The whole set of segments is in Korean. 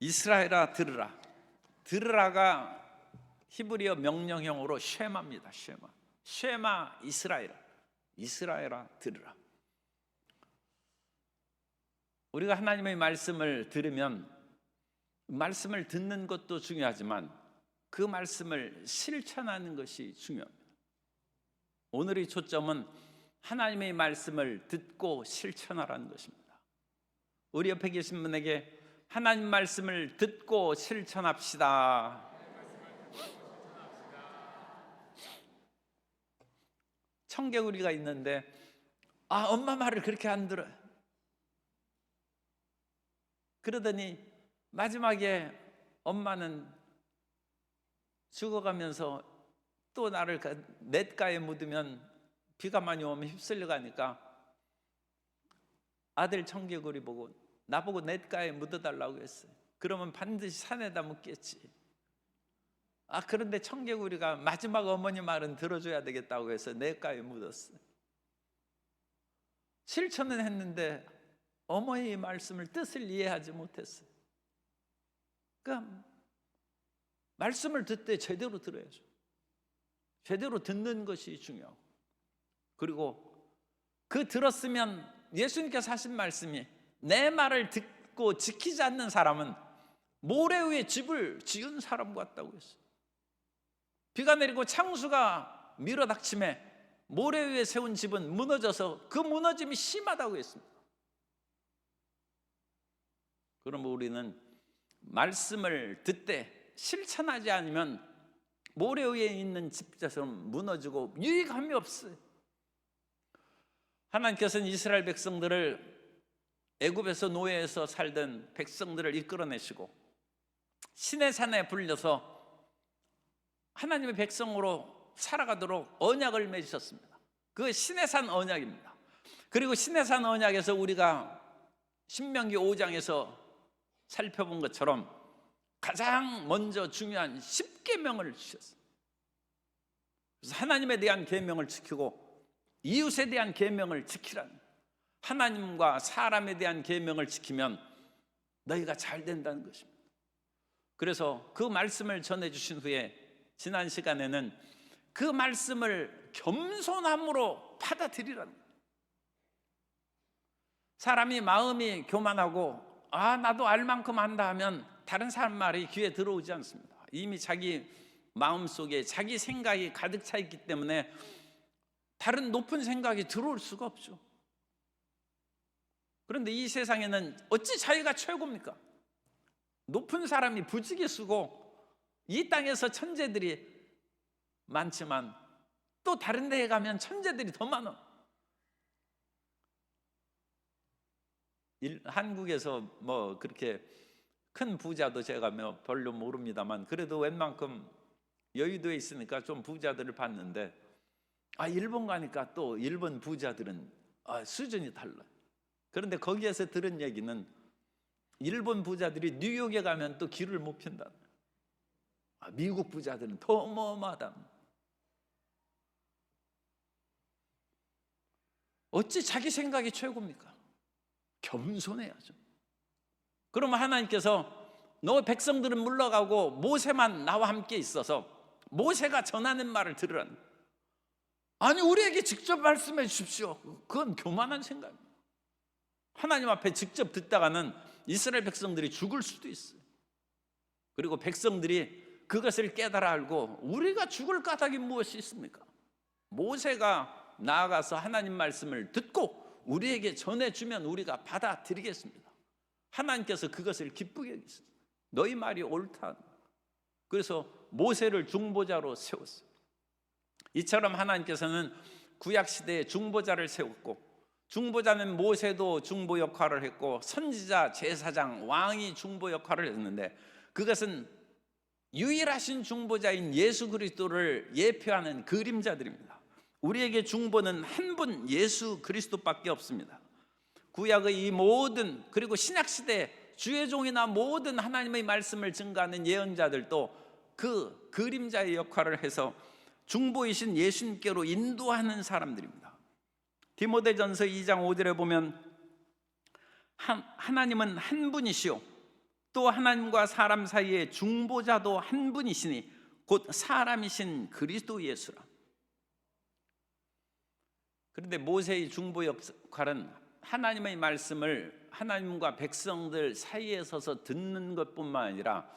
이스라엘아 들으라. 들으라가 히브리어 명령형으로 쉐마입니다. 쉐마. 쉐마 이스라엘아. 이스라엘아 들으라. 우리가 하나님의 말씀을 들으면 말씀을 듣는 것도 중요하지만 그 말씀을 실천하는 것이 중요합니다. 오늘의 초점은 하나님의 말씀을 듣고 실천하라는 것입니다. 우리 옆에 계신 분에게 하나님 말씀을 듣고 실천합시다. 청개구리가 있는데 엄마 말을 그렇게 안 들어요. 그러더니 마지막에 엄마는 죽어가면서 또 나를 냇가에 묻으면 비가 많이 오면 휩쓸려 가니까 아들 청개구리 보고 나보고 냇가에 묻어달라고 했어요. 그러면 반드시 산에다 묻겠지. 그런데 청개구리가 마지막 어머니 말은 들어줘야 되겠다고 해서 냇가에 묻었어요. 실천은 했는데 어머니의 말씀을 뜻을 이해하지 못했어요. 그러니까 말씀을 듣되 제대로 들어야죠. 제대로 듣는 것이 중요하고, 그리고 그 들었으면 예수님께서 하신 말씀이 내 말을 듣고 지키지 않는 사람은 모래 위에 집을 지은 사람 같다고 했어요. 비가 내리고 창수가 밀어닥침에 모래 위에 세운 집은 무너져서 그 무너짐이 심하다고 했습니다. 그러면 우리는 말씀을 듣되 실천하지 않으면 모래 위에 있는 집처럼 무너지고 유익함이 없어요. 하나님께서는 이스라엘 백성들을 애굽에서 노예에서 살던 백성들을 이끌어내시고 시내산에 불려서 하나님의 백성으로 살아가도록 언약을 맺으셨습니다. 그 시내산 언약입니다. 그리고 시내산 언약에서 우리가 신명기 5장에서 살펴본 것처럼 가장 먼저 중요한 10계명을 주셨어요. 그래서 하나님에 대한 계명을 지키고 이웃에 대한 계명을 지키라는, 하나님과 사람에 대한 계명을 지키면 너희가 잘 된다는 것입니다. 그래서 그 말씀을 전해주신 후에 지난 시간에는 그 말씀을 겸손함으로 받아들이라는 거예요. 사람이 마음이 교만하고 나도 알 만큼 안다 하면 다른 사람 말이 귀에 들어오지 않습니다. 이미 자기 마음속에 자기 생각이 가득 차 있기 때문에 다른 높은 생각이 들어올 수가 없죠. 그런데 이 세상에는 어찌 자기가 최고입니까? 높은 사람이 부지기수고 이 땅에서 천재들이 많지만 또 다른 데에 가면 천재들이 더 많아. 한국에서 뭐 그렇게 큰 부자도 제가 별로 모릅니다만 그래도 웬만큼 여의도에 있으니까 좀 부자들을 봤는데 일본 가니까 또 일본 부자들은 수준이 달라요. 그런데 거기에서 들은 얘기는 일본 부자들이 뉴욕에 가면 또 길을 못 핀다. 미국 부자들은 더 어마어마하다. 어찌 자기 생각이 최고입니까? 겸손해야죠. 그러면 하나님께서 너 백성들은 물러가고 모세만 나와 함께 있어서 모세가 전하는 말을 들으라는, 아니 우리에게 직접 말씀해 주십시오. 그건 교만한 생각입니다. 하나님 앞에 직접 듣다가는 이스라엘 백성들이 죽을 수도 있어요. 그리고 백성들이 그것을 깨달아 알고 우리가 죽을 까닭이 무엇이 있습니까? 모세가 나아가서 하나님 말씀을 듣고 우리에게 전해주면 우리가 받아들이겠습니다. 하나님께서 그것을 기쁘게 여기셨어요. 너희 말이 옳다. 그래서 모세를 중보자로 세웠어요. 이처럼 하나님께서는 구약시대에 중보자를 세웠고, 중보자는 모세도 중보 역할을 했고 선지자, 제사장, 왕이 중보 역할을 했는데 그것은 유일하신 중보자인 예수 그리스도를 예표하는 그림자들입니다. 우리에게 중보는 한 분 예수 그리스도밖에 없습니다. 구약의 이 모든, 그리고 신약시대 주의 종이나 모든 하나님의 말씀을 증거하는 예언자들도 그 그림자의 역할을 해서 중보이신 예수님께로 인도하는 사람들입니다. 디모데전서 2장 5절에 보면 하나님은 한 분이시오 또 하나님과 사람 사이의 중보자도 한 분이시니 곧 사람이신 그리스도 예수라. 그런데 모세의 중보 역할은 하나님의 말씀을 하나님과 백성들 사이에 서서 듣는 것뿐만 아니라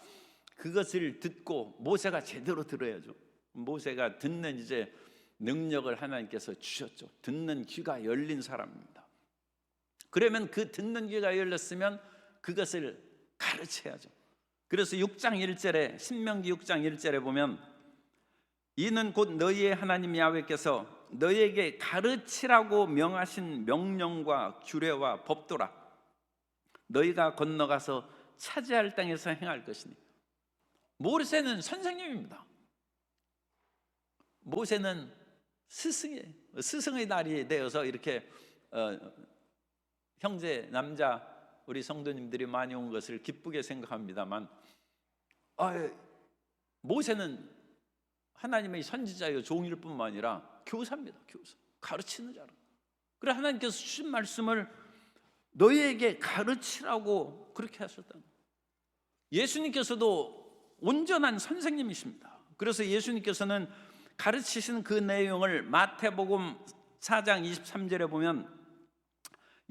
그것을 듣고 모세가 제대로 들어야죠. 모세가 듣는 이제 능력을 하나님께서 주셨죠. 듣는 귀가 열린 사람입니다. 그러면 그 듣는 귀가 열렸으면 그것을 가르쳐야죠. 그래서 6장 1절에 신명기 6장 1절에 보면 이는 곧 너희의 하나님 야훼께서 너희에게 가르치라고 명하신 명령과 규례와 법도라. 너희가 건너가서 차지할 땅에서 행할 것이니. 모세는 선생님입니다. 모세는 스승의 날이 되어서 이렇게 형제 남자 우리 성도님들이 많이 온 것을 기쁘게 생각합니다만, 모세는 하나님의 선지자요 종일 뿐만 아니라 교사입니다. 교사, 가르치는 자라. 그래 하나님께서 주신 말씀을 너희에게 가르치라고 그렇게 하셨다. 예수님께서도 온전한 선생님이십니다. 그래서 예수님께서는 가르치신 그 내용을 마태복음 4장 23절에 보면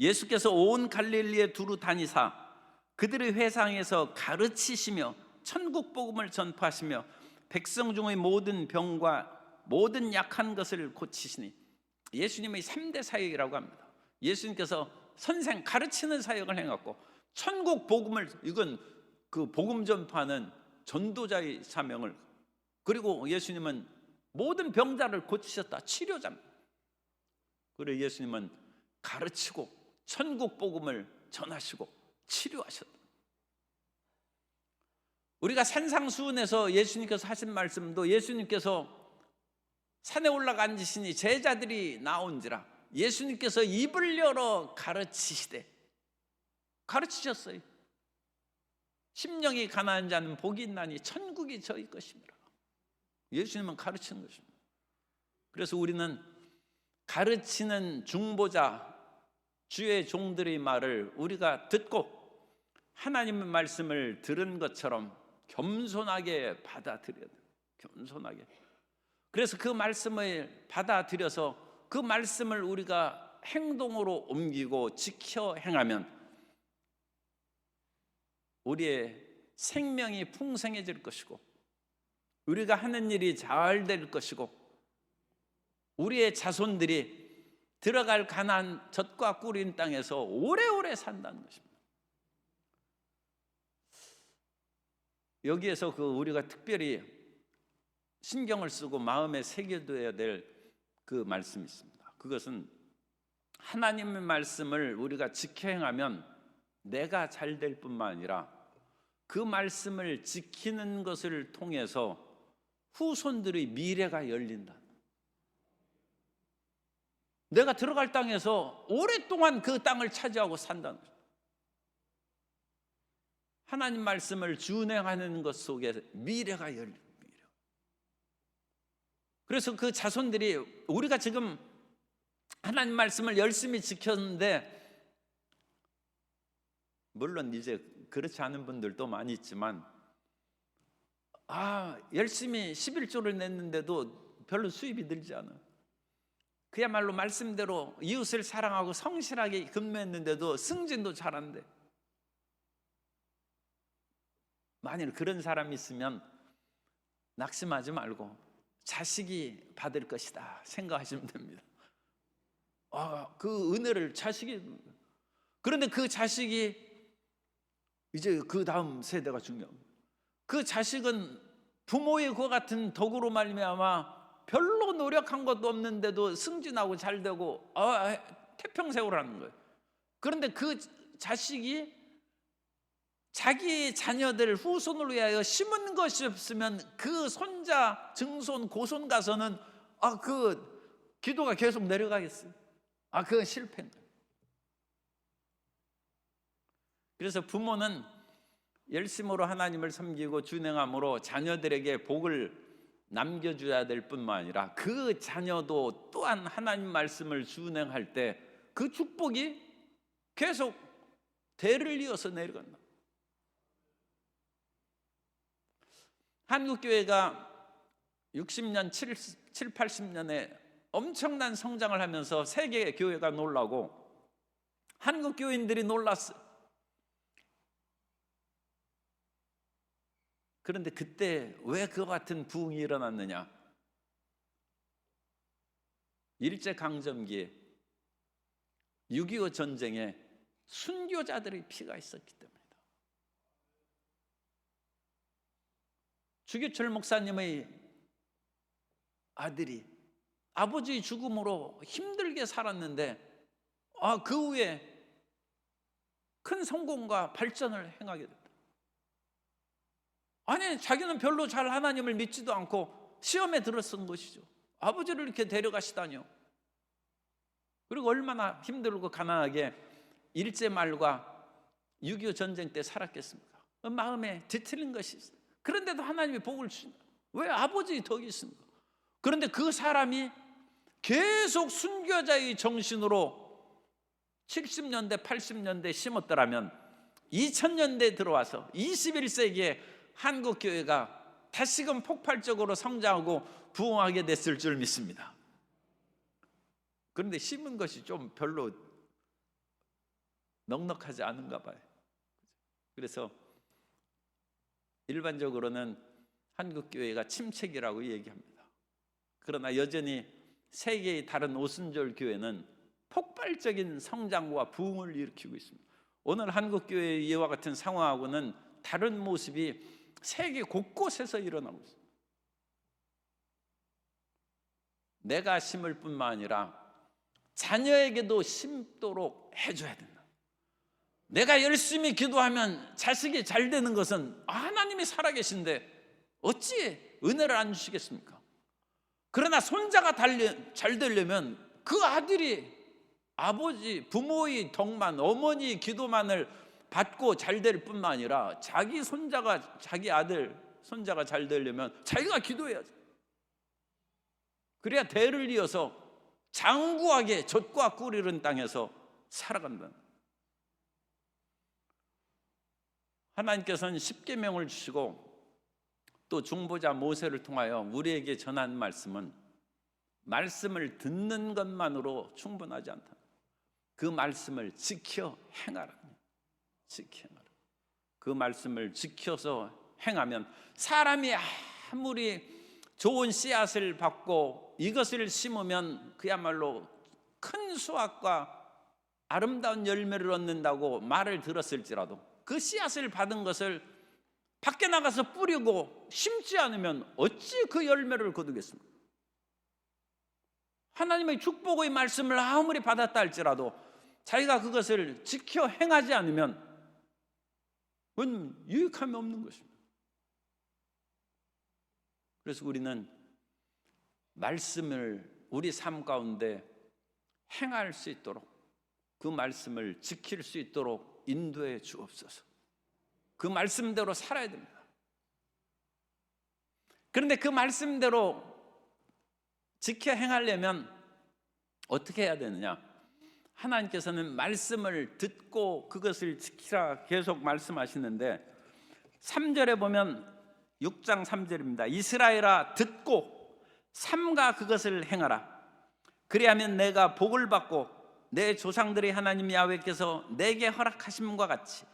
예수께서 온 갈릴리에 두루 다니사 그들의 회상에서 가르치시며 천국 복음을 전파하시며 백성 중의 모든 병과 모든 약한 것을 고치시니. 예수님의 3대 사역이라고 합니다. 예수님께서 선생 가르치는 사역을 행했고, 천국 복음을, 이건 그 복음 전파는 전도자의 사명을, 그리고 예수님은 모든 병자를 고치셨다. 치료자입니다. 그리고 예수님은 가르치고 천국 복음을 전하시고 치료하셨다. 우리가 산상수훈에서 예수님께서 하신 말씀도 예수님께서 산에 올라가 앉으시니 제자들이 나온지라 예수님께서 입을 열어 가르치시되, 가르치셨어요. 심령이 가난한 자는 복이 있나니 천국이 저희 것입니다. 예수님은 가르치는 것입니다. 그래서 우리는 가르치는 중보자 주의 종들의 말을 우리가 듣고 하나님의 말씀을 들은 것처럼 겸손하게 받아들여야 돼요. 겸손하게. 그래서 그 말씀을 받아들여서 그 말씀을 우리가 행동으로 옮기고 지켜 행하면 우리의 생명이 풍성해질 것이고 우리가 하는 일이 잘 될 것이고 우리의 자손들이 들어갈 가나안 젖과 꿀인 땅에서 오래오래 산다는 것입니다. 여기에서 우리가 특별히 신경을 쓰고 마음에 새겨둬야 될 그 말씀이 있습니다. 그것은 하나님의 말씀을 우리가 지켜 행하면 내가 잘 될 뿐만 아니라 그 말씀을 지키는 것을 통해서 후손들의 미래가 열린다. 내가 들어갈 땅에서 오랫동안 그 땅을 차지하고 산다는 거죠. 하나님 말씀을 준행하는 것 속에 미래가 열립니다. 그래서 그 자손들이, 우리가 지금 하나님 말씀을 열심히 지켰는데, 물론 이제 그렇지 않은 분들도 많이 있지만, 열심히 11조를 냈는데도 별로 수입이 늘지 않아요. 그야말로 말씀대로 이웃을 사랑하고 성실하게 근무했는데도 승진도 잘 안 돼. 만일 그런 사람이 있으면 낙심하지 말고 자식이 받을 것이다 생각하시면 됩니다. 그 은혜를 자식이, 그런데 그 자식이 이제 그 다음 세대가 중요합니다. 그 자식은 부모의 그와 같은 덕으로 말미암아 별로 노력한 것도 없는데도 승진하고 잘 되고 태평세월하는 거예요. 그런데 그 자식이 자기 자녀들 후손을 위하여 심은 것이 없으면 그 손자, 증손, 고손 가서는 그 기도가 계속 내려가겠어요? 그건 실패인 거예요. 그래서 부모는 열심으로 하나님을 섬기고 준행함으로 자녀들에게 복을 남겨줘야 될 뿐만 아니라 그 자녀도 또한 하나님 말씀을 준행할 때 그 축복이 계속 대를 이어서 내려간다. 한국교회가 60년, 7, 80년에 엄청난 성장을 하면서 세계 교회가 놀라고 한국 교인들이 놀랐어요. 그런데 그때 왜 그와 같은 부흥이 일어났느냐? 일제강점기에 6.25 전쟁에 순교자들의 피가 있었기 때문이다. 주기철 목사님의 아들이 아버지의 죽음으로 힘들게 살았는데 그 후에 큰 성공과 발전을 행하게 됐다. 아니, 자기는 별로 잘 하나님을 믿지도 않고 시험에 들어선 것이죠. 아버지를 이렇게 데려가시다니요. 그리고 얼마나 힘들고 가난하게 일제 말과 6.25 전쟁 때 살았겠습니까? 마음에 뒤틀린 것이 있어요. 그런데도 하나님이 복을 주신다. 왜? 아버지의 덕이 있습니다. 그런데 그 사람이 계속 순교자의 정신으로 70년대 80년대 심었더라면 2000년대에 들어와서 21세기에 한국교회가 다시금 폭발적으로 성장하고 부흥하게 됐을 줄 믿습니다. 그런데 심은 것이 좀 별로 넉넉하지 않은가 봐요. 그래서 일반적으로는 한국교회가 침체기라고 얘기합니다. 그러나 여전히 세계의 다른 오순절 교회는 폭발적인 성장과 부흥을 일으키고 있습니다. 오늘 한국교회의 이와 같은 상황하고는 다른 모습이 세계 곳곳에서 일어나고 있습니다. 내가 심을 뿐만 아니라 자녀에게도 심도록 해줘야 된다. 내가 열심히 기도하면 자식이 잘 되는 것은 하나님이 살아계신데 어찌 은혜를 안 주시겠습니까? 그러나 손자가 잘 되려면 그 아들이 아버지, 부모의 덕만, 어머니의 기도만을 받고 잘 될 뿐만 아니라 자기 손자가, 자기 아들, 손자가 잘 되려면 자기가 기도해야죠. 그래야 대를 이어서 장구하게 젖과 꿀 이른 땅에서 살아간다. 하나님께서는 십계명을 주시고 또 중보자 모세를 통하여 우리에게 전한 말씀은 말씀을 듣는 것만으로 충분하지 않다. 그 말씀을 지켜 행하라. 지켜 행하라. 그 말씀을 지켜서 행하면 사람이 아무리 좋은 씨앗을 받고 이것을 심으면 그야말로 큰 수확과 아름다운 열매를 얻는다고 말을 들었을지라도 그 씨앗을 받은 것을 밖에 나가서 뿌리고 심지 않으면 어찌 그 열매를 거두겠습니까? 하나님의 축복의 말씀을 아무리 받았다 할지라도 자기가 그것을 지켜 행하지 않으면 그건 유익함이 없는 것입니다. 그래서 우리는 말씀을 우리 삶 가운데 행할 수 있도록 그 말씀을 지킬 수 있도록 인도해 주옵소서. 그 말씀대로 살아야 됩니다. 그런데 그 말씀대로 지켜 행하려면 어떻게 해야 되느냐? 하나님께서는 말씀을 듣고 그것을 지키라 계속 말씀하시는데 3절에 보면 6장 3절입니다. 이스라엘아 듣고 삼가 그것을 행하라. 그리하면 내가 복을 받고 내 조상들의 하나님 야훼께서 내게 허락하심과 같이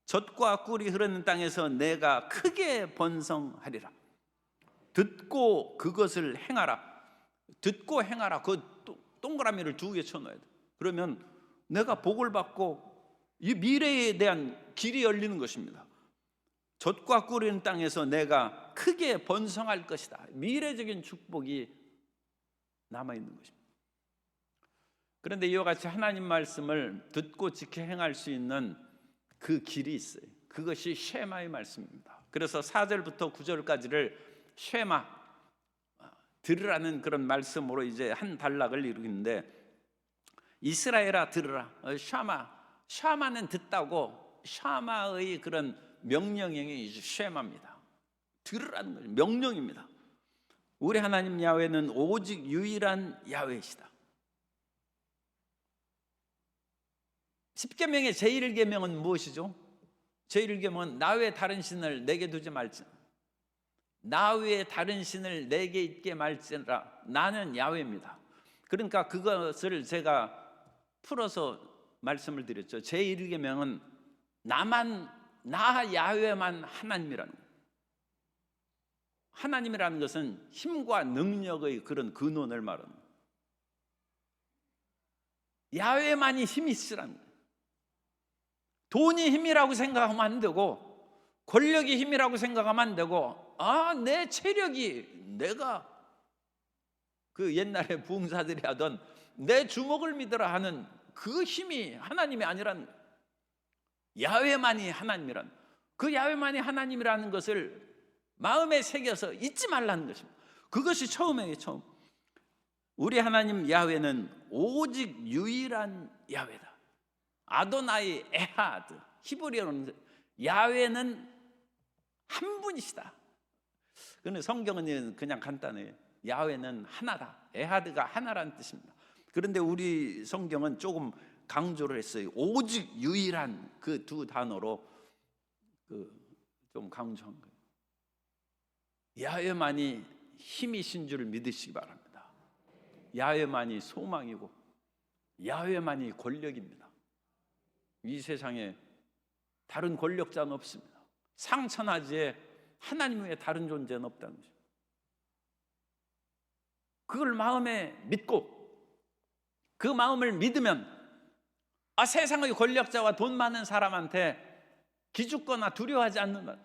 젖과 꿀이 흐르는 땅에서 내가 크게 번성하리라. 듣고 그것을 행하라. 듣고 행하라. 그 동그라미를 2개 쳐넣어야 돼. 그러면 내가 복을 받고 이 미래에 대한 길이 열리는 것입니다. 젖과 꿀이 흐르는 땅에서 내가 크게 번성할 것이다. 미래적인 축복이 남아있는 것입니다. 그런데 이와 같이 하나님 말씀을 듣고 지켜 행할 수 있는 그 길이 있어요. 그것이 쉐마의 말씀입니다. 그래서 4절부터 9절까지를 쉐마, 들으라는 그런 말씀으로 이제 한 단락을 이루는데 이스라엘아 들으라. 샤마는 듣다고 샤마의 그런 명령형이 쉐마입니다. 들으라는 거죠. 명령입니다. 우리 하나님 야훼는 오직 유일한 야훼이시다. 십계명의 제1계명은 무엇이죠? 제1계명은 나 외 다른 신을 내게 두지 말지. 나 외에 다른 신을 내게 있게 말지라 나는 야훼입니다. 그러니까 그것을 제가 풀어서 말씀을 드렸죠. 제1계명은 나 야훼만 하나님이라는 거예요. 하나님이라는 것은 힘과 능력의 그런 근원을 말하는 거예요. 야훼만이 힘이 있으라는 거예요. 돈이 힘이라고 생각하면 안 되고, 권력이 힘이라고 생각하면 안 되고, 내 체력이, 내가 그 옛날에 부흥사들이 하던 내 주먹을 믿으라 하는 그 힘이 하나님이 아니라는 거예요. 야훼만이 하나님이라는, 그 야훼만이 하나님이라는 것을 마음에 새겨서 잊지 말라는 것입니다. 그것이 처음이에요. 처음. 우리 하나님 야훼는 오직 유일한 야훼다. 아도나이 에하드, 히브리어는 야훼는 한 분이시다. 그런데 성경은 그냥 간단해요. 야훼는 하나다. 에하드가 하나라는 뜻입니다. 그런데 우리 성경은 조금 강조를 했어요. 오직 유일한 그 두 단어로 좀 강조한 거예요. 야훼만이 힘이신 줄 믿으시기 바랍니다. 야훼만이 소망이고 야훼만이 권력입니다. 이 세상에 다른 권력자는 없습니다. 상천하지에 하나님 외에 다른 존재는 없다는 거죠. 그걸 마음에 믿고 그 마음을 믿으면 세상의 권력자와 돈 많은 사람한테 기죽거나 두려워하지 않는다.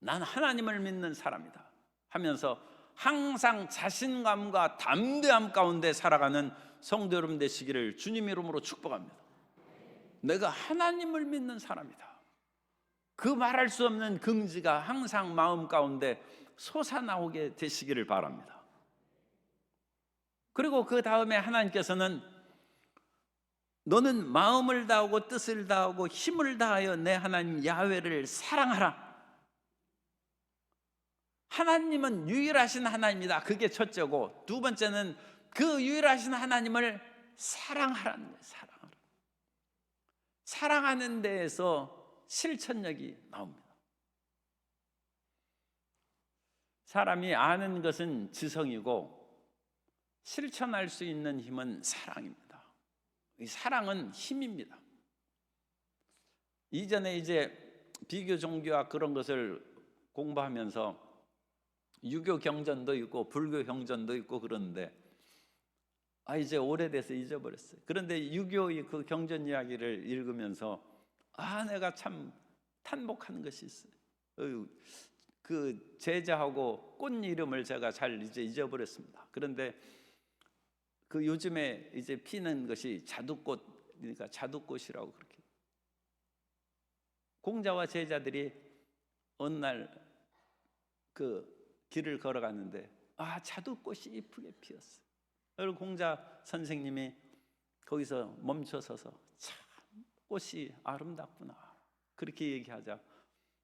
난 하나님을 믿는 사람이다 하면서 항상 자신감과 담대함 가운데 살아가는 성도 여러분 되시기를 주님 이름으로 축복합니다. 내가 하나님을 믿는 사람이다. 그 말할 수 없는 긍지가 항상 마음 가운데 솟아나오게 되시기를 바랍니다. 그리고 그 다음에 하나님께서는 너는 마음을 다하고 뜻을 다하고 힘을 다하여 내 하나님 야훼를 사랑하라. 하나님은 유일하신 하나님이다. 그게 첫째고, 두 번째는 그 유일하신 하나님을 사랑하라는 거예요. 사랑하라. 사랑하는 데에서 실천력이 나옵니다. 사람이 아는 것은 지성이고 실천할 수 있는 힘은 사랑입니다. 이 사랑은 힘입니다. 이전에 이제 비교 종교학 그런 것을 공부하면서 유교 경전도 있고 불교 경전도 있고 그런데 이제 오래돼서 잊어버렸어요. 그런데 유교의 그 경전 이야기를 읽으면서 내가 참 탄복하는 것이 있어요. 그 제자하고 꽃 이름을 제가 잘 이제 잊어버렸습니다. 그런데 그 요즘에 이제 피는 것이 자두꽃, 그러니까 자두꽃이라고 그렇게. 공자와 제자들이 어느 날 그 길을 걸어갔는데 자두꽃이 이쁘게 피었어. 그리고 공자 선생님이 거기서 멈춰 서서 참 꽃이 아름답구나 그렇게 얘기하자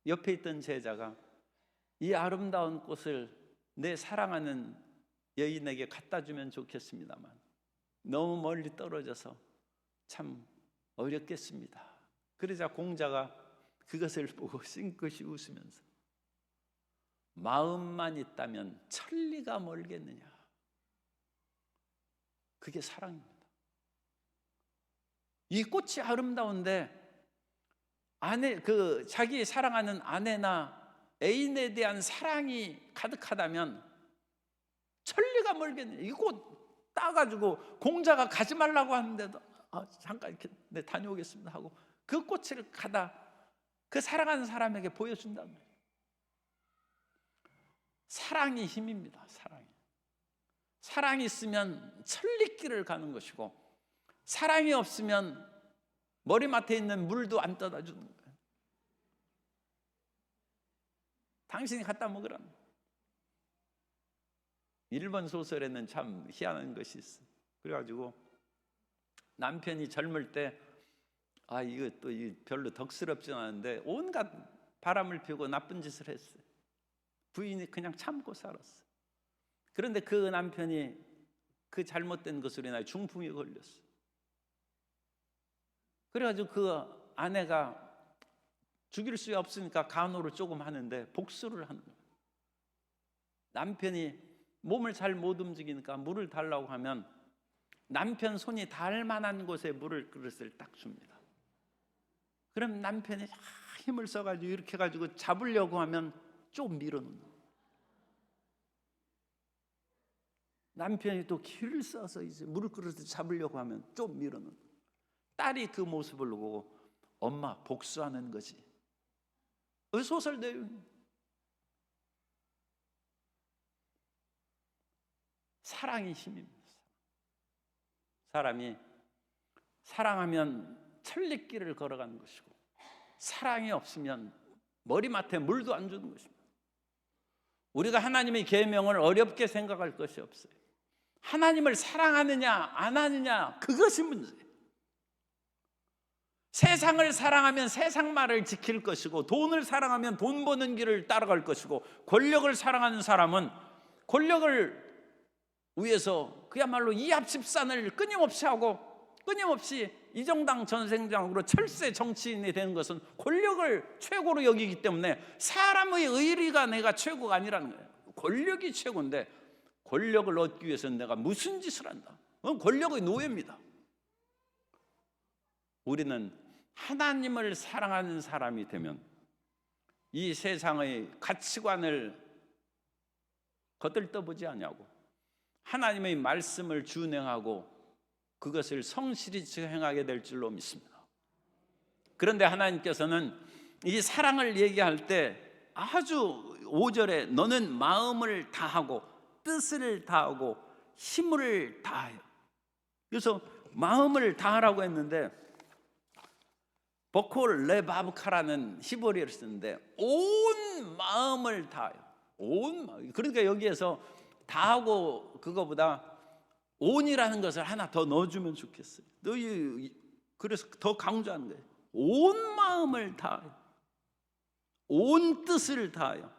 옆에 있던 제자가 이 아름다운 꽃을 내 사랑하는 여인에게 갖다 주면 좋겠습니다만 너무 멀리 떨어져서 참 어렵겠습니다. 그러자 공자가 그것을 보고 싱긋이 웃으면서 마음만 있다면 천리가 멀겠느냐. 그게 사랑입니다. 이 꽃이 아름다운데 자기 사랑하는 아내나 애인에 대한 사랑이 가득하다면 천리가 멀겠느냐. 이 꽃 따가지고 공자가 가지 말라고 하는데도 잠깐 이렇게 다녀오겠습니다 하고 그 꽃을 가다 그 사랑하는 사람에게 보여준다는 거예요. 사랑이 힘입니다. 사랑이 있으면 천리길을 가는 것이고 사랑이 없으면 머리맡에 있는 물도 안 떠다 주는 거예요. 당신이 갖다 먹으라는 거예요. 일본 소설에는 참 희한한 것이 있어요. 그래가지고 남편이 젊을 때 이거 또 별로 덕스럽지 않은데 온갖 바람을 피우고 나쁜 짓을 했어요. 부인이 그냥 참고 살았어요. 그런데 그 남편이 그 잘못된 것으로 인하여 중풍에 걸렸어요. 그래가지고 그 아내가 죽일 수 없으니까 간호를 조금 하는데 복수를 하는 거예요. 남편이 몸을 잘 못 움직이니까 물을 달라고 하면 남편 손이 닿을 만한 곳에 물을 그릇을 딱 줍니다. 그럼 남편이 힘을 써가지고 이렇게 해가지고 잡으려고 하면 좀 밀어놓는 거예요. 남편이 또 길을 써서 이제 물을 그릇을 잡으려고 하면 좀 밀어놓는 거예요. 딸이 그 모습을 보고 엄마 복수하는 거지. 소설 내용. 사랑이 힘입니다. 사람이 사랑하면 천리길을 걸어가는 것이고, 사랑이 없으면 머리맡에 물도 안 주는 것입니다. 우리가 하나님의 계명을 어렵게 생각할 것이 없어요. 하나님을 사랑하느냐 안 하느냐, 그것이 문제예요. 세상을 사랑하면 세상 말을 지킬 것이고, 돈을 사랑하면 돈 버는 길을 따라갈 것이고, 권력을 사랑하는 사람은 권력을 위해서 그야말로 이합집산을 끊임없이 하고, 끊임없이 이정당 전생장으로 철새 정치인이 되는 것은 권력을 최고로 여기기 때문에 사람의 의리가 내가 최고가 아니라는 거예요. 권력이 최고인데 권력을 얻기 위해서는 내가 무슨 짓을 한다. 그건 권력의 노예입니다. 우리는 하나님을 사랑하는 사람이 되면 이 세상의 가치관을 거들떠보지 아니하고 하나님의 말씀을 준행하고 그것을 성실히 행하게 될 줄로 믿습니다. 그런데 하나님께서는 이 사랑을 얘기할 때 아주 5절에 너는 마음을 다하고 뜻을 다하고 힘을 다하여. 그래서 마음을 다하라고 했는데 버콜 레바브카라는 히브리어를 쓰는데 온 마음을 다하여. 온 마음. 그러니까 여기에서 다하고 그거보다 온이라는 것을 하나 더 넣어주면 좋겠어요. 그래서 더 강조하는 거예요. 온 마음을 다하여, 온 뜻을 다하여,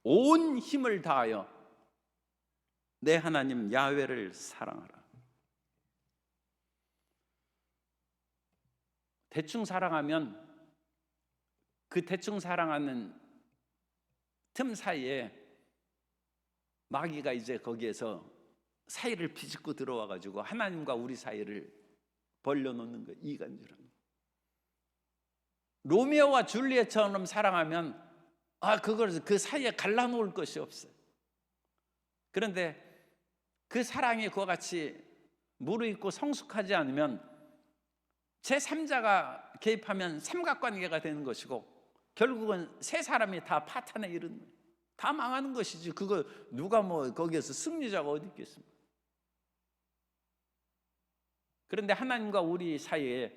온 힘을 다하여 내 하나님 야훼를 사랑하라. 대충 사랑하면 그 대충 사랑하는 틈 사이에 마귀가 이제 거기에서 사이를 비집고 들어와 가지고 하나님과 우리 사이를 벌려놓는 거예요. 이간질하는 거예요. 로미오와 줄리엣처럼 사랑하면 그걸 그 사이에 갈라놓을 것이 없어요. 그런데 그 사랑이 그와 같이 무르익고 성숙하지 않으면 제3자가 개입하면 삼각관계가 되는 것이고 결국은 세 사람이 다 파탄에 이르는 거예요. 다 망하는 것이지. 그거 누가 거기에서 승리자가 어디 있겠습니까? 그런데 하나님과 우리 사이에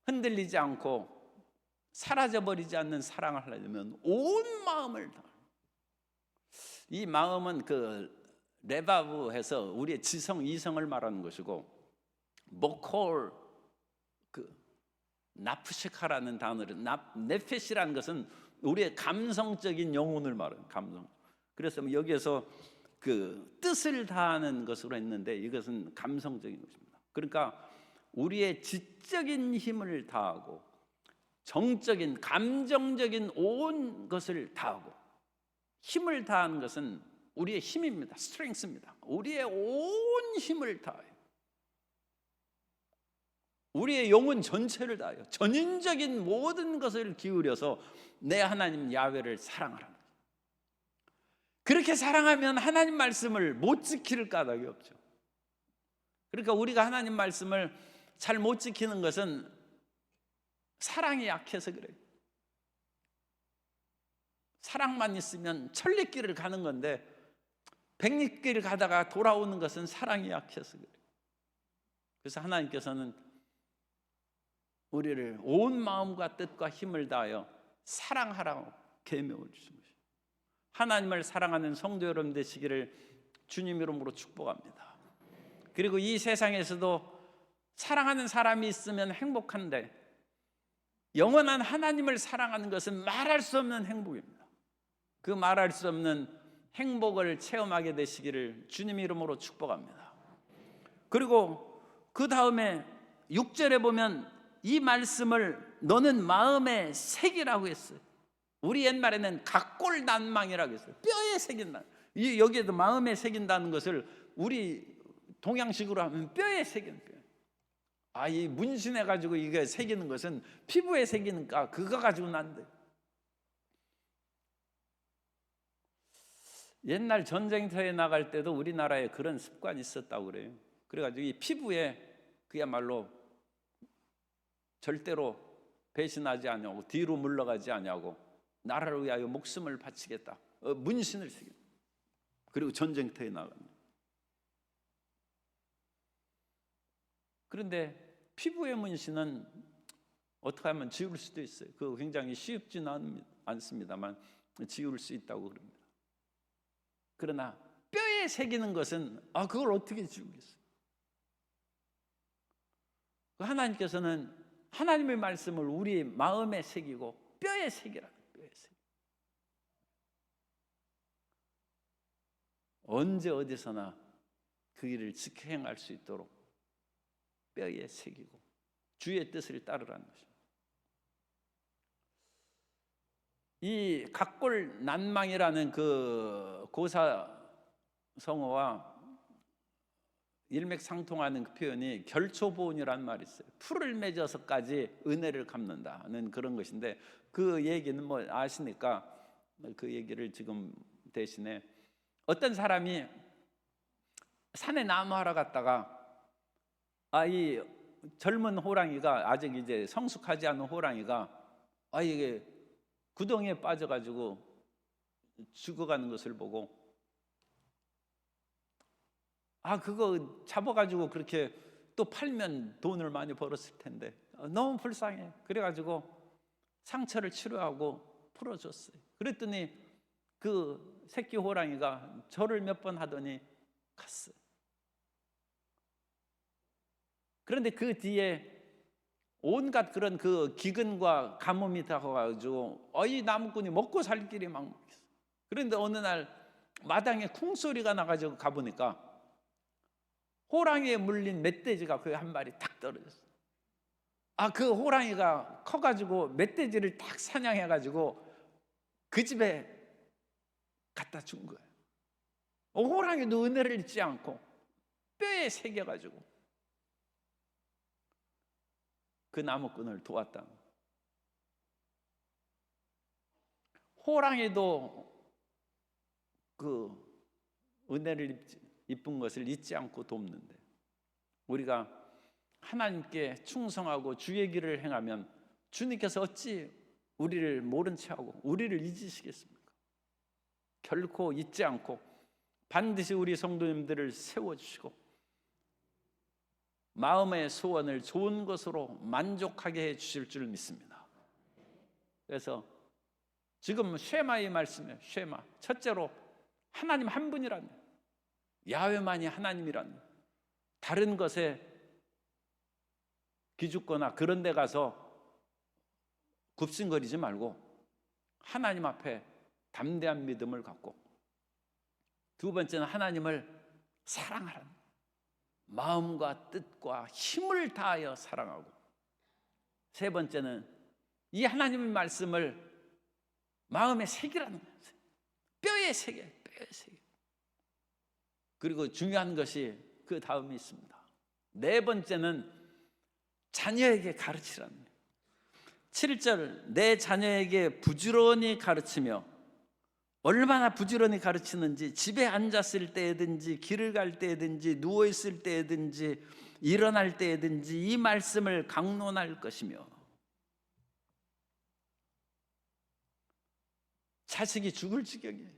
흔들리지 않고 사라져버리지 않는 사랑을 하려면 온 마음을 다. 이 마음은 그 레바브해서 우리의 지성, 이성을 말하는 것이고 모콜 나프시카라는 단어를 네페시라는 것은 우리의 감성적인 영혼을 말하는 감성. 그래서 여기에서 그 뜻을 다하는 것으로 했는데 이것은 감성적인 것입니다. 그러니까 우리의 지적인 힘을 다하고 정적인 감정적인 온 것을 다하고 힘을 다하는 것은 우리의 힘입니다. 스트렝스입니다. 우리의 온 힘을 다해요. 우리의 영혼 전체를 다해요. 전인적인 모든 것을 기울여서 내 하나님 야훼를 사랑하라. 그렇게 사랑하면 하나님 말씀을 못 지킬 까닭이 없죠. 그러니까 우리가 하나님 말씀을 잘 못 지키는 것은 사랑이 약해서 그래요. 사랑만 있으면 천리길을 가는 건데 백리길을 가다가 돌아오는 것은 사랑이 약해서 그래요. 그래서 하나님께서는 우리를 온 마음과 뜻과 힘을 다하여 사랑하라고 계명을 주신 것입니다. 하나님을 사랑하는 성도 여러분 되시기를 주님 이름으로 축복합니다. 그리고 이 세상에서도 사랑하는 사람이 있으면 행복한데 영원한 하나님을 사랑하는 것은 말할 수 없는 행복입니다. 그 말할 수 없는 행복을 체험하게 되시기를 주님 이름으로 축복합니다. 그리고 그 다음에 6절에 보면 이 말씀을 너는 마음에 새기라고 했어요. 우리 옛말에는 각골난망이라고 했어요. 뼈에 새긴다. 여기에도 마음에 새긴다는 것을 우리 동양식으로 하면 뼈에 새기는 뼈. 이 문신해가지고 이게 새기는 것은 피부에 새기니까 그거 가지고는 안 돼. 옛날 전쟁터에 나갈 때도 우리나라에 그런 습관이 있었다고 그래요. 그래가지고 이 피부에 그야말로 절대로 배신하지 않냐고, 뒤로 물러가지 않냐고, 나라를 위하여 목숨을 바치겠다, 문신을 새겨. 그리고 전쟁터에 나갑니다. 그런데 피부의 문신은 어떻게 하면 지울 수도 있어요. 그거 굉장히 쉽지는 않습니다만 지울 수 있다고 그럽니다. 그러나 뼈에 새기는 것은 그걸 어떻게 지우겠어요? 하나님께서는 하나님의 말씀을 우리 마음에 새기고 뼈에 새기라. 뼈에 새기. 언제 어디서나 그 일을 지켜 행할 수 있도록 뼈에 새기고 주의 뜻을 따르라는 것입니다. 이 각골난망이라는 그 고사성어와 일맥상통하는 그 표현이 결초보온이라는 말이 있어요. 풀을 맺어서까지 은혜를 갚는다는 그런 것인데, 그 얘기는 뭐 아시니까 그 얘기를 지금 대신에, 어떤 사람이 산에 나무하러 갔다가 이 젊은 호랑이가, 아직 이제 성숙하지 않은 호랑이가 이게 구덩이에 빠져가지고 죽어가는 것을 보고 그거 잡아가지고 그렇게 또 팔면 돈을 많이 벌었을 텐데 너무 불쌍해. 그래가지고 상처를 치료하고 풀어줬어요. 그랬더니 그 새끼 호랑이가 절을 몇 번 하더니 갔어요. 그런데 그 뒤에 온갖 그런 그 기근과 가뭄이 다가와가지고 이 나무꾼이 먹고 살 길이 막막했어. 그런데 어느 날 마당에 쿵소리가 나가지고 가보니까 호랑이에 물린 멧돼지가 거기 한 마리 탁 떨어졌어. 그 호랑이가 커가지고 멧돼지를 딱 사냥해가지고 그 집에 갖다 준 거예요. 호랑이도 은혜를 잊지 않고 뼈에 새겨가지고 그 나무꾼을 도왔다. 호랑이도 그 은혜를 입은 것을 잊지 않고 돕는데, 우리가 하나님께 충성하고 주의 길을 행하면 주님께서 어찌 우리를 모른 채하고 우리를 잊으시겠습니까? 결코 잊지 않고 반드시 우리 성도님들을 세워주시고 마음의 소원을 좋은 것으로 만족하게 해 주실 줄 믿습니다. 그래서 지금 쉐마의 말씀이에요. 쉐마. 첫째로 하나님 한 분이라는, 야훼만이 하나님이라는, 다른 것에 기죽거나 그런 데 가서 굽신거리지 말고 하나님 앞에 담대한 믿음을 갖고, 두 번째는 하나님을 사랑하라는, 마음과 뜻과 힘을 다하여 사랑하고, 세 번째는 이 하나님의 말씀을 마음에 새기라는 거예요. 뼈에 새겨, 뼈에 새겨. 그리고 중요한 것이 그 다음이 있습니다. 네 번째는 자녀에게 가르치라는 거예요. 7절, 내 자녀에게 부지런히 가르치며, 얼마나 부지런히 가르치는지, 집에 앉았을 때든지 길을 갈 때든지 누워있을 때든지 일어날 때든지 이 말씀을 강론할 것이며, 자식이 죽을 지경이에요.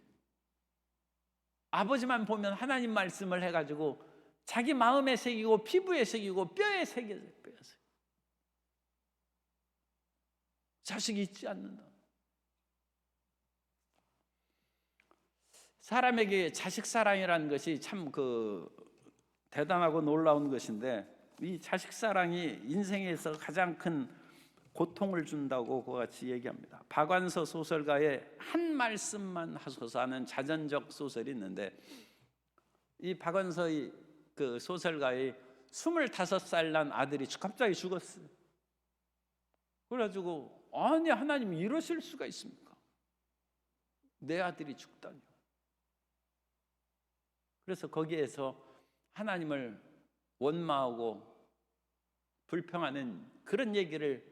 아버지만 보면 하나님 말씀을 해가지고 자기 마음에 새기고 피부에 새기고 뼈에 새겨요. 뼈에 새겨. 자식이 잊지 않는다. 사람에게 자식 사랑이라는 것이 참 대단하고 놀라운 것인데, 이 자식 사랑이 인생에서 가장 큰 고통을 준다고 그와 같이 얘기합니다. 박완서 소설가의 한 말씀만 하소서 하는 자전적 소설이 있는데, 이 박완서의 그 소설가의 25살 난 아들이 갑자기 죽었어요. 그래가지고 아니 하나님 이러실 수가 있습니까? 내 아들이 죽다니. 그래서 거기에서 하나님을 원망하고 불평하는 그런 얘기를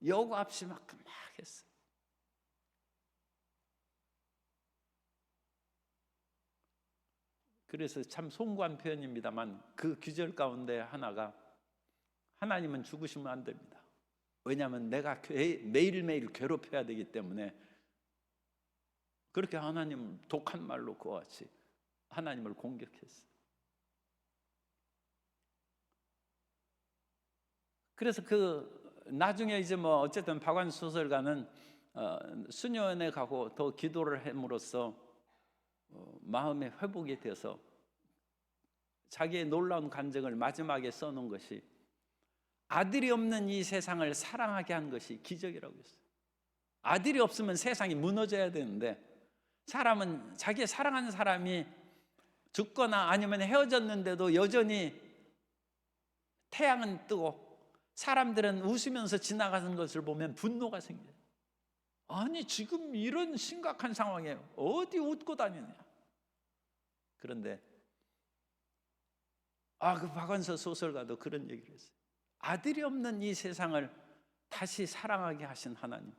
여과 없이 막 했어요. 그래서 참 송구한 표현입니다만 그 규절 가운데 하나가, 하나님은 죽으시면 안 됩니다. 왜냐하면 내가 매일매일 괴롭혀야 되기 때문에, 그렇게 하나님 독한 말로 그와 같이 하나님을 공격했어요. 그래서 나중에 이제 어쨌든 박완 소설가는 수녀원에 가고 더 기도를 함으로써 마음의 회복이 돼서 자기의 놀라운 감정을 마지막에 써놓은 것이, 아들이 없는 이 세상을 사랑하게 한 것이 기적이라고 했어요. 아들이 없으면 세상이 무너져야 되는데, 사람은 자기 사랑하는 사람이 죽거나 아니면 헤어졌는데도 여전히 태양은 뜨고 사람들은 웃으면서 지나가는 것을 보면 분노가 생겨요. 아니 지금 이런 심각한 상황에 어디 웃고 다니냐. 그런데 그 박완서 소설가도 그런 얘기를 했어요. 아들이 없는 이 세상을 다시 사랑하게 하신 하나님,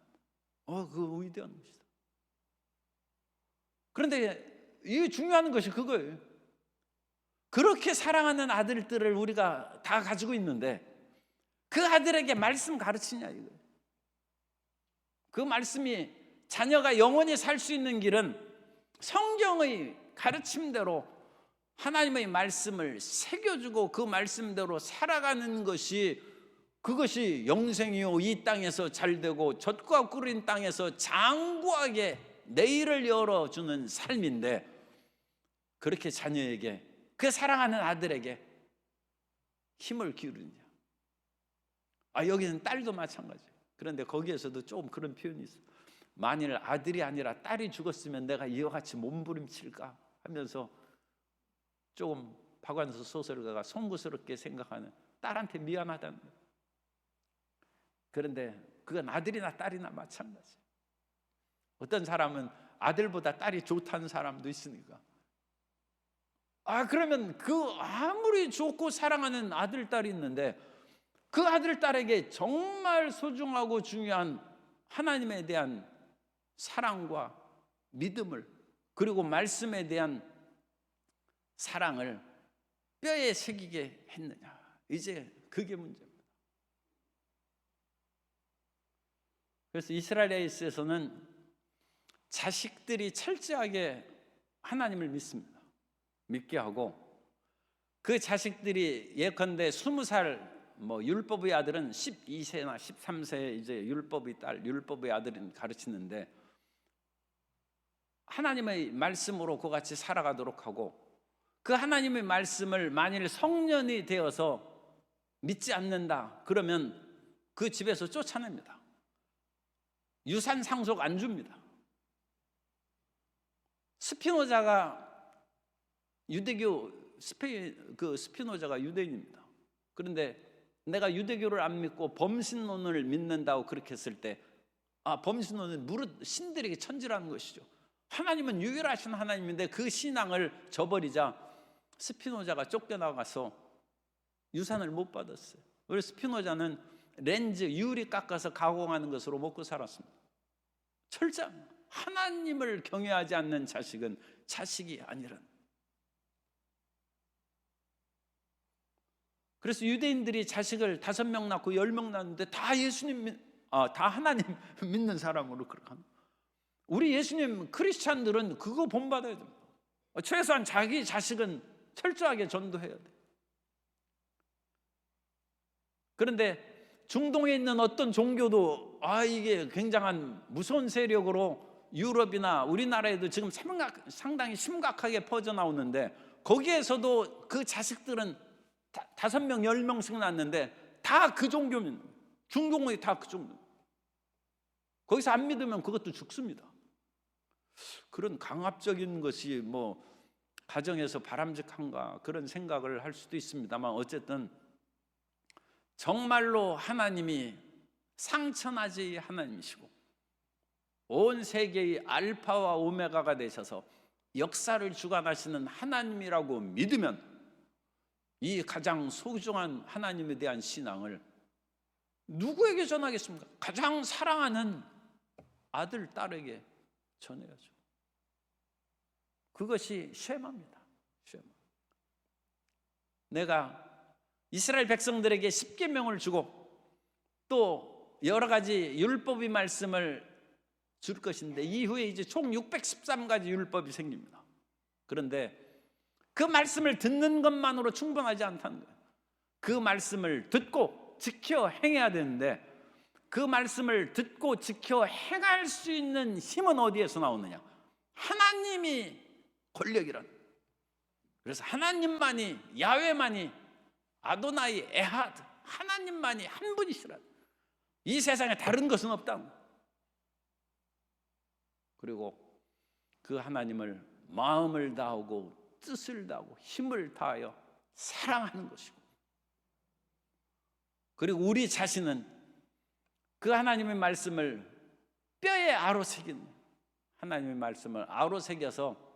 그 위대한 것이다. 그런데 이 중요한 것이 그거예요. 그렇게 사랑하는 아들들을 우리가 다 가지고 있는데 그 아들에게 말씀 가르치냐 이거예요. 그 말씀이, 자녀가 영원히 살 수 있는 길은 성경의 가르침대로 하나님의 말씀을 새겨주고 그 말씀대로 살아가는 것이, 그것이 영생이요 이 땅에서 잘되고 젖과 꿀인 땅에서 장구하게 내일을 열어주는 삶인데, 그렇게 자녀에게, 그 사랑하는 아들에게 힘을 기울이냐. 여기는 딸도 마찬가지예요. 그런데 거기에서도 조금 그런 표현이 있어요. 만일 아들이 아니라 딸이 죽었으면 내가 이와 같이 몸부림칠까 하면서 조금 박완서 소설가가 송구스럽게 생각하는, 딸한테 미안하다는 거예요. 그런데 그건 아들이나 딸이나 마찬가지예요. 어떤 사람은 아들보다 딸이 좋다는 사람도 있으니까, 그러면 아무리 좋고 사랑하는 아들, 딸이 있는데 그 아들, 딸에게 정말 소중하고 중요한 하나님에 대한 사랑과 믿음을, 그리고 말씀에 대한 사랑을 뼈에 새기게 했느냐. 이제 그게 문제입니다. 그래서 이스라엘에 있어서는 자식들이 철저하게 하나님을 믿습니다. 믿게 하고, 그 자식들이 예컨대 20살, 율법의 아들은 12세나 13세에 이제 율법의 아들은 가르치는데, 하나님의 말씀으로 그와 같이 살아가도록 하고, 그 하나님의 말씀을 만일 성년이 되어서 믿지 않는다 그러면 그 집에서 쫓아냅니다. 유산 상속 안 줍니다. 스피노자가 유대교, 스피노자가 유대인입니다. 그런데 내가 유대교를 안 믿고 범신론을 믿는다고 그렇게 했을 때, 범신론은 무릇 신들에게 천지라는 것이죠. 하나님은 유일하신 하나님인데 그 신앙을 저버리자 스피노자가 쫓겨나가서 유산을 못 받았어요. 그래서 스피노자는 렌즈, 유리 깎아서 가공하는 것으로 먹고 살았습니다. 철저한, 하나님을 경외하지 않는 자식은 자식이 아니란. 그래서 유대인들이 자식을 5명 낳고 10명 낳는데 다 다 하나님 믿는 사람으로 그렇게 합니다. 우리 예수님 크리스찬들은 그거 본받아야 됩니다. 최소한 자기 자식은 철저하게 전도해야 돼요. 그런데 중동에 있는 어떤 종교도 이게 굉장한 무서운 세력으로 유럽이나 우리나라에도 지금 상당히 심각하게 퍼져나오는데, 거기에서도 그 자식들은 5명, 10명씩 낳는데 다 그 종교입니다. 중동이 다 그 종교. 거기서 안 믿으면 그것도 죽습니다. 그런 강압적인 것이 가정에서 바람직한가 그런 생각을 할 수도 있습니다만, 어쨌든 정말로 하나님이 상처나지 하나님이시고 온 세계의 알파와 오메가가 되셔서 역사를 주관하시는 하나님이라고 믿으면 이 가장 소중한 하나님에 대한 신앙을 누구에게 전하겠습니까? 가장 사랑하는 아들, 딸에게 전해야죠. 그것이 쉐마입니다. 쉐마. 내가 이스라엘 백성들에게 십계명을 주고 또 여러 가지 율법의 말씀을 줄 것인데 이후에 이제 총 613가지 율법이 생깁니다. 그런데 그 말씀을 듣는 것만으로 충분하지 않다는 거예요. 그 말씀을 듣고 지켜 행해야 되는데 그 말씀을 듣고 지켜 행할 수 있는 힘은 어디에서 나오느냐? 하나님이 권력이란. 그래서 하나님만이, 야훼만이, 아도나이 에하드, 하나님만이 한 분이시라. 이 세상에 다른 것은 없다. 그리고 그 하나님을 마음을 다하고 뜻을 다하고 힘을 다하여 사랑하는 것이고, 그리고 우리 자신은 그 하나님의 말씀을 뼈에 아로새긴, 하나님의 말씀을 아로새겨서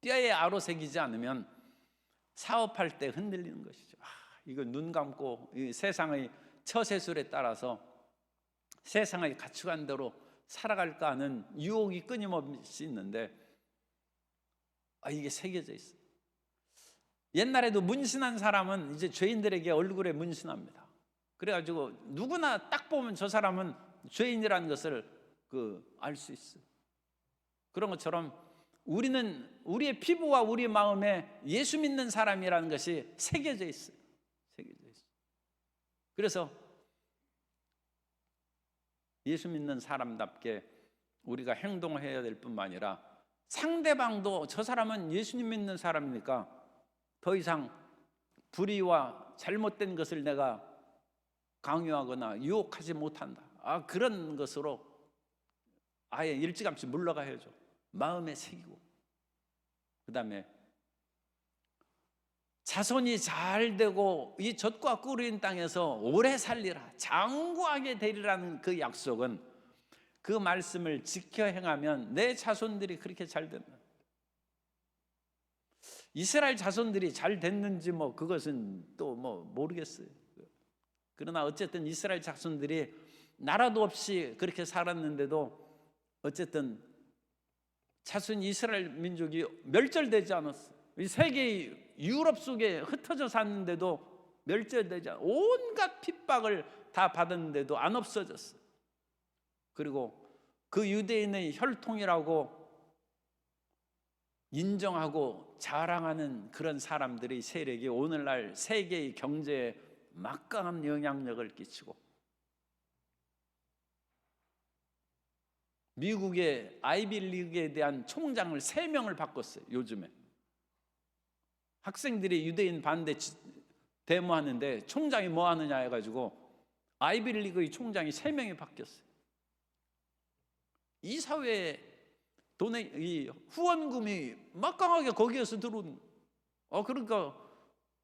뼈에 아로새기지 않으면 사업할 때 흔들리는 것이죠. 이거 눈 감고 이 세상의 처세술에 따라서 세상의 가치관대로 살아갈까 하는 유혹이 끊임없이 있는데 이게 새겨져 있어요. 옛날에도 문신한 사람은 이제 죄인들에게 얼굴에 문신합니다. 그래가지고 누구나 딱 보면 저 사람은 죄인이라는 것을 알 수 있어요. 그런 것처럼 우리는 우리의 피부와 우리 마음에 예수 믿는 사람이라는 것이 새겨져 있어요. 새겨져 있어요. 그래서 예수 믿는 사람답게 우리가 행동을 해야 될 뿐만 아니라 상대방도 저 사람은 예수님 믿는 사람이니까 더 이상 불의와 잘못된 것을 내가 강요하거나 유혹하지 못한다. 그런 것으로 아예 일찌감치 물러가야죠. 마음에 새기고. 그 다음에 자손이 잘 되고 이 젖과 꿀인 땅에서 오래 살리라, 장구하게 되리라는 그 약속은 그 말씀을 지켜 행하면 내 자손들이 그렇게 잘 된다. 이스라엘 자손들이 잘 됐는지 그것은 또 모르겠어요. 그러나 어쨌든 이스라엘 자손들이 나라도 없이 그렇게 살았는데도 어쨌든 자손 이스라엘 민족이 멸절되지 않았어요. 이 세계의 유럽 속에 흩어져 샀는데도 멸절되지 않았어요. 온갖 핍박을 다 받았는데도 안 없어졌어요. 그리고 그 유대인의 혈통이라고 인정하고 자랑하는 그런 사람들의 세력이 오늘날 세계의 경제에 막강한 영향력을 끼치고 미국의 아이비리그에 대한 총장을 3명을 바꿨어요. 요즘에 학생들이 유대인 반대 데모하는데 총장이 뭐 하느냐 해가지고 아이비리그의 총장이 3명이 바뀌었어요. 이 사회에 돈의 이 후원금이 막강하게 거기에서 들어오는 거예요. 그러니까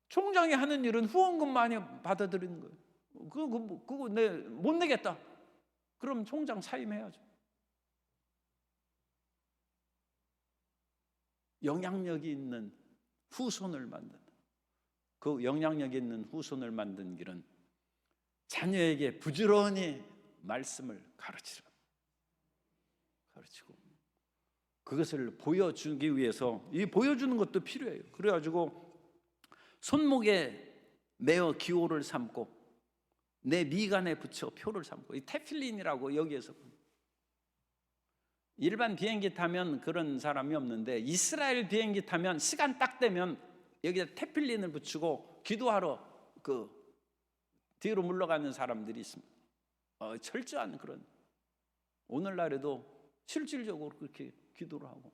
총장이 하는 일은 후원금 많이 받아들이는 거예요. 그거 내 못 내겠다. 그럼 총장 사임해야죠. 영향력이 있는 후손을 만든다. 그 영향력 있는 후손을 만든 길은 자녀에게 부지런히 말씀을 가르치고 그것을 보여주기 위해서 이 보여주는 것도 필요해요. 그래가지고 손목에 매어 기호를 삼고 내 미간에 붙여 표를 삼고, 이 테필린이라고 여기에서 일반 비행기 타면 그런 사람이 없는데 이스라엘 비행기 타면 시간 딱 되면 여기다 테필린을 붙이고 기도하러 뒤로 물러가는 사람들이 있습니다. 철저한 그런, 오늘날에도 실질적으로 그렇게 기도를 하고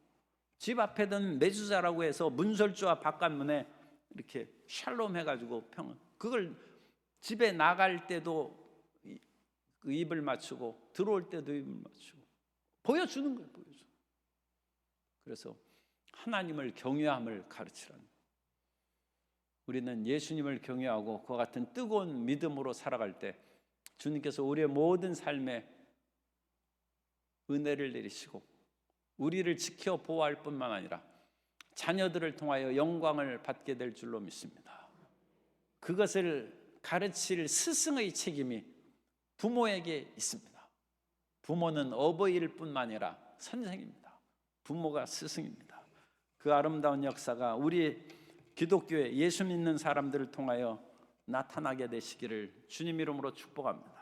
집 앞에든 매주자라고 해서 문설주와 바깥문에 이렇게 샬롬 해가지고 평은, 그걸 집에 나갈 때도 입을 맞추고 들어올 때도 입을 맞추고 보여주는 거예요. 보여줘. 그래서 하나님을 경외함을 가르치라는 거예요. 우리는 예수님을 경외하고 그와 같은 뜨거운 믿음으로 살아갈 때 주님께서 우리의 모든 삶에 은혜를 내리시고 우리를 지켜 보호할 뿐만 아니라 자녀들을 통하여 영광을 받게 될 줄로 믿습니다. 그것을 가르칠 스승의 책임이 부모에게 있습니다. 부모는 어버이일 뿐만 아니라 선생입니다. 부모가 스승입니다. 그 아름다운 역사가 우리 기독교의 예수 믿는 사람들을 통하여 나타나게 되시기를 주님 이름으로 축복합니다.